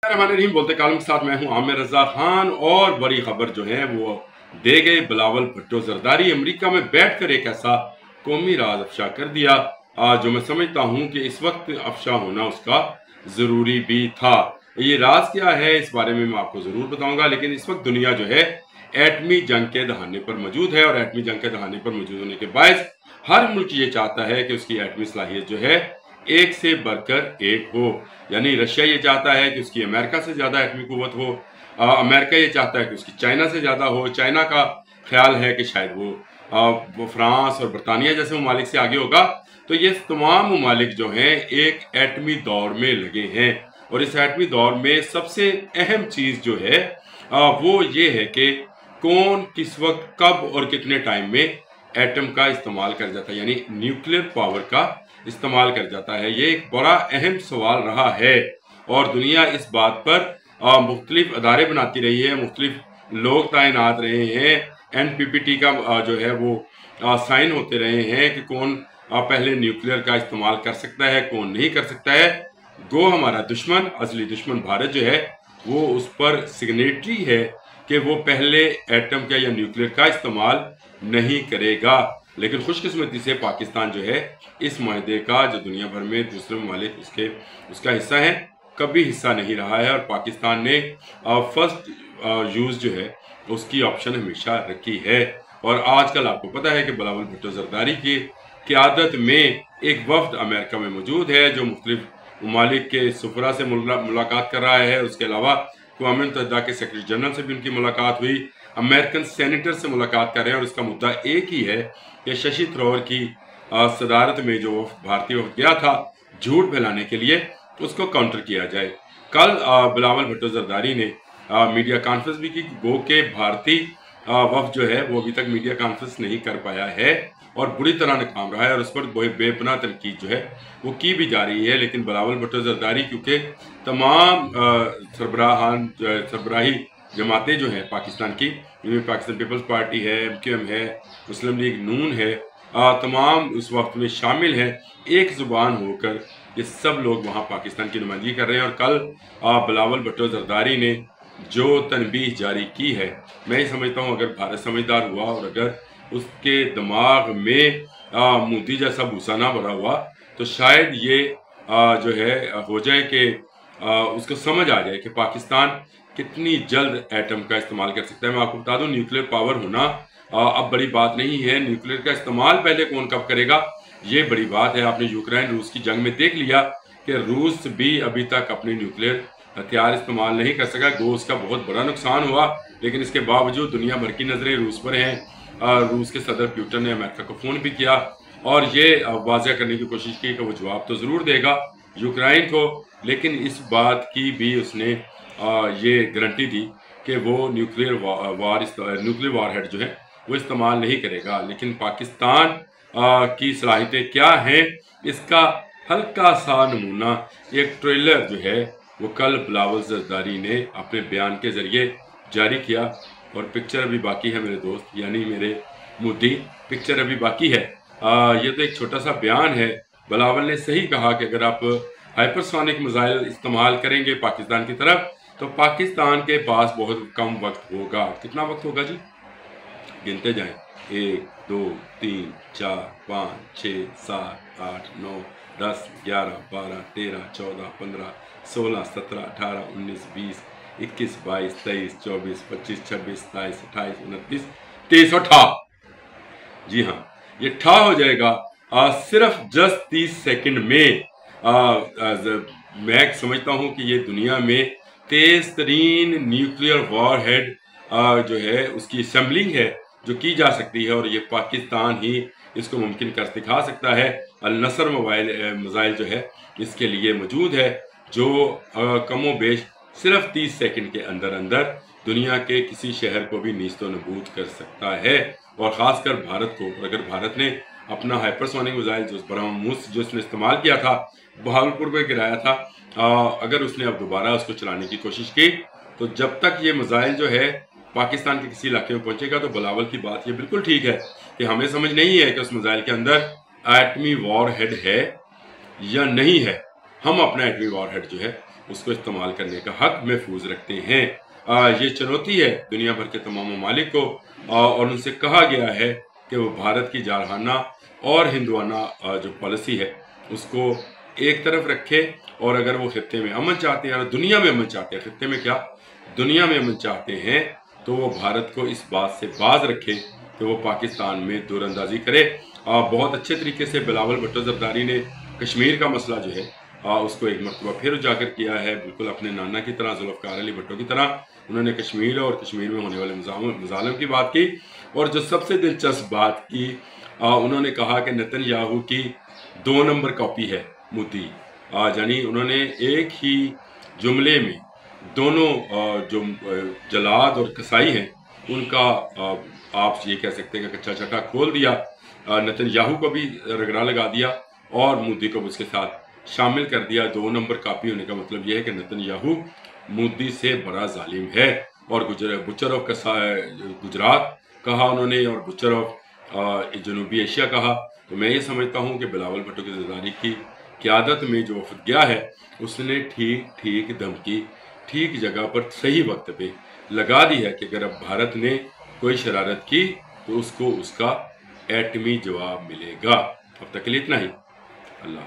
रहीम बोलते कालम के साथ मैं हूं आमिर रजा खान। और बड़ी खबर जो है वो दे गए बिलावल भुट्टो जरदारी। अमेरिका में बैठकर एक ऐसा कौमी राज अफशा कर दिया जो मैं समझता हूं कि इस वक्त अफशा होना उसका ज़रूरी भी था। ये राज क्या है इस बारे में मैं आपको ज़रूर बताऊंगा। लेकिन इस वक्त दुनिया जो है एटमी जंग के दहाने पर मौजूद है और एटमी जंग के दहाने पर मौजूद होने के बायस हर मुल्क ये चाहता है कि उसकी एटमी सलाहियत जो है एक से बढ़कर एक हो। यानी रशिया ये चाहता है कि उसकी अमेरिका से ज़्यादा एटमी कुव्वत हो, अमेरिका ये चाहता है कि उसकी चाइना से ज़्यादा हो, चाइना का ख्याल है कि शायद वो फ्रांस और बरतानिया जैसे ममालिक से आगे होगा। तो ये तमाम ममालिक जो हैं एक एटमी दौर में लगे हैं और इस एटमी दौर में सबसे अहम चीज़ जो है वो ये है कि कौन किस वक्त कब और कितने टाइम में एटम का इस्तेमाल कर जाता है, यानी न्यूक्लियर पावर का इस्तेमाल कर जाता है। ये एक बड़ा अहम सवाल रहा है और दुनिया इस बात पर मुख्तलिफ अदारे बनाती रही है, मुख्तलिफ लोग तैनात रहे हैं। NPT का जो है वो साइन होते रहे हैं कि कौन पहले न्यूक्लियर का इस्तेमाल कर सकता है, कौन नहीं कर सकता है। गो हमारा दुश्मन, असली दुश्मन भारत जो है वो उस पर सिग्नेटरी है कि वो पहले एटम का या न्यूक्लियर का इस्तेमाल नहीं करेगा। लेकिन खुशकिस्मती से पाकिस्तान जो है इस माहदे का जो दुनिया भर में दूसरे ममालिक उसका हिस्सा है कभी हिस्सा नहीं रहा है और पाकिस्तान ने फर्स्ट यूज़ जो है उसकी ऑप्शन हमेशा रखी है। और आजकल आपको पता है कि बिलावल भुट्टो जरदारी की क़यादत में एक वफ्द अमेरिका में मौजूद है जो मुख्तलिफ ममालिक के सफरा से मुलाकात कर रहा है। उसके अलावा अक़वाम मुत्तहिदा के सेक्रेटरी जनरल से भी उनकी मुलाकात हुई, अमेरिकन सेनेटर से मुलाकात कर रहे हैं और इसका मुद्दा एक ही है कि शशि थरूर की सदारत में जो भारतीय वफ्द गया था झूठ फैलाने के लिए उसको काउंटर किया जाए। कल बिलावल भुट्टो जरदारी ने मीडिया कॉन्फ्रेंस भी की। गो के भारतीय वफ्द जो है वो अभी तक मीडिया कॉन्फ्रेंस नहीं कर पाया है और बुरी तरह नाकाम रहा है और उस पर बेपनाह तनकीद जो है वो की भी जा रही है। लेकिन बिलावल भुट्टो जरदारी क्योंकि तमाम सरबराही जमातें जो हैं पाकिस्तान की, जिनमें पाकिस्तान पीपल्स पार्टी है, MQM है, मुस्लिम लीग नून है, तमाम उस वक्त में शामिल हैं, एक ज़ुबान होकर ये सब लोग वहाँ पाकिस्तान की नुमाइंदगी कर रहे हैं। और कल बिलावल भुट्टो जरदारी ने जो तनबीह जारी की है, मैं ही समझता हूँ अगर भारत समझदार हुआ और अगर उसके दिमाग में मोदी जैसा भूसा ना भरा हुआ तो शायद ये जो है हो जाए कि उसको समझ आ जाए कि पाकिस्तान कितनी जल्द एटम का इस्तेमाल कर सकता है। मैं आपको बता दूं न्यूक्लियर पावर होना अब बड़ी बात नहीं है, न्यूक्लियर का इस्तेमाल पहले कौन कब करेगा ये बड़ी बात है। आपने यूक्रेन रूस की जंग में देख लिया कि रूस भी अभी तक अपने न्यूक्लियर हथियार इस्तेमाल नहीं कर सका। गो उसका बहुत बड़ा नुकसान हुआ, लेकिन इसके बावजूद दुनिया भर की नज़रें रूस पर हैं। रूस के सदर पुतिन ने अमेरिका को फ़ोन भी किया और ये वाज़ह करने की कोशिश की कि वो जवाब तो ज़रूर देगा यूक्रेन को, लेकिन इस बात की भी उसने ये गारंटी दी कि वो न्यूक्लियर वारहेड जो है वो इस्तेमाल नहीं करेगा। लेकिन पाकिस्तान की सलाहियतें क्या हैं इसका हल्का सा नमूना एक ट्रेलर जो है वो कल बिलावल जरदारी ने अपने बयान के ज़रिए जारी किया। और पिक्चर अभी बाकी है मेरे दोस्त, यानी मेरे मुद्दी, पिक्चर अभी बाकी है। ये तो एक छोटा सा बयान है। बिलावल ने सही कहा कि अगर आप हाइपरसोनिक मिसाइल इस्तेमाल करेंगे पाकिस्तान की तरफ तो पाकिस्तान के पास बहुत कम वक्त होगा। कितना वक्त होगा जी? गिनते जाएं, 1 2 3 4 5 6 7 8 9 10 11 12 13 14 15 16 17 18 19 20 21 22 23 24 25 26 27 28 29 30 और ठा। जी हाँ, ये ठा हो जाएगा सिर्फ जस्ट 30 सेकंड में। मैं समझता हूँ कि ये दुनिया में तेज तरीन न्यूक्लियर वॉरहेड जो है उसकी असेंबलिंग है जो की जा सकती है और ये पाकिस्तान ही इसको मुमकिन कर दिखा सकता है। अल नसर मिसाइल जो है इसके लिए मौजूद है जो कमो बेश सिर्फ 30 सेकंड के अंदर अंदर दुनिया के किसी शहर को भी नीस्तो नबूद कर सकता है। और ख़ासकर भारत को, अगर भारत ने अपना हाइपरसोनिक मिसाइल जो ब्रह्मोस जो उसने इस्तेमाल किया था बहावलपुर में गिराया था, अगर उसने अब दोबारा उसको चलाने की कोशिश की तो जब तक ये मिसाइल जो है पाकिस्तान के किसी इलाके में पहुंचेगा तो बिलावल की बात ये बिल्कुल ठीक है कि हमें समझ नहीं है कि उस मिसाइल के अंदर एटमी वॉरहेड है या नहीं है। हम अपना एटमी वॉरहेड जो है उसको इस्तेमाल करने का हक महफूज रखते हैं। ये चुनौती है दुनिया भर के तमाम ममालिक को, और उनसे कहा गया है कि वो भारत की जारहाना और हिंदुआना जो पॉलिसी है उसको एक तरफ रखे, और अगर वो खित्ते में अमन चाहते हैं और दुनिया में अमन चाहते हैं, खित्ते में क्या दुनिया में अमन चाहते हैं, तो वो भारत को इस बात से बाज रखे कि वो पाकिस्तान में दूरंदाजी करे। बहुत अच्छे तरीके से बिलावल भुट्टो जरदारी ने कश्मीर का मसला जो है उसको एक मरतबा फिर उजागर किया है, बिल्कुल अपने नाना की तरह, जुल्फ़िकार अली भुट्टो की तरह। उन्होंने कश्मीर और कश्मीर में होने वाले मज़ालिम की बात की, और जो सबसे दिलचस्प बात की उन्होंने कहा कि नेतन्याहू की 2 नंबर कॉपी है मोदी। यानी उन्होंने एक ही जुमले में दोनों जो जलाद और कसाई हैं उनका आप ये कह सकते हैं कि कच्चा चट्टा खोल दिया। नेतन्याहू को भी रगड़ा लगा दिया और मोदी को उसके साथ शामिल कर दिया। 2 नंबर कॉपी होने का मतलब यह है कि नेतन्याहू मोदी से बड़ा जालिम है। और बुचर ऑफ गुजरात कहा उन्होंने, और बुचर ऑफ जनूबी एशिया कहा। तो मैं ये समझता हूँ कि बिलावल भुट्टो की जरदारी की क़यादत में जो वफद गया है उसने ठीक धमकी ठीक जगह पर सही वक्त पे लगा दी है कि अगर अब भारत ने कोई शरारत की तो उसको उसका एटमी जवाब मिलेगा। अब तक के लिए इतना ही। अल्लाह।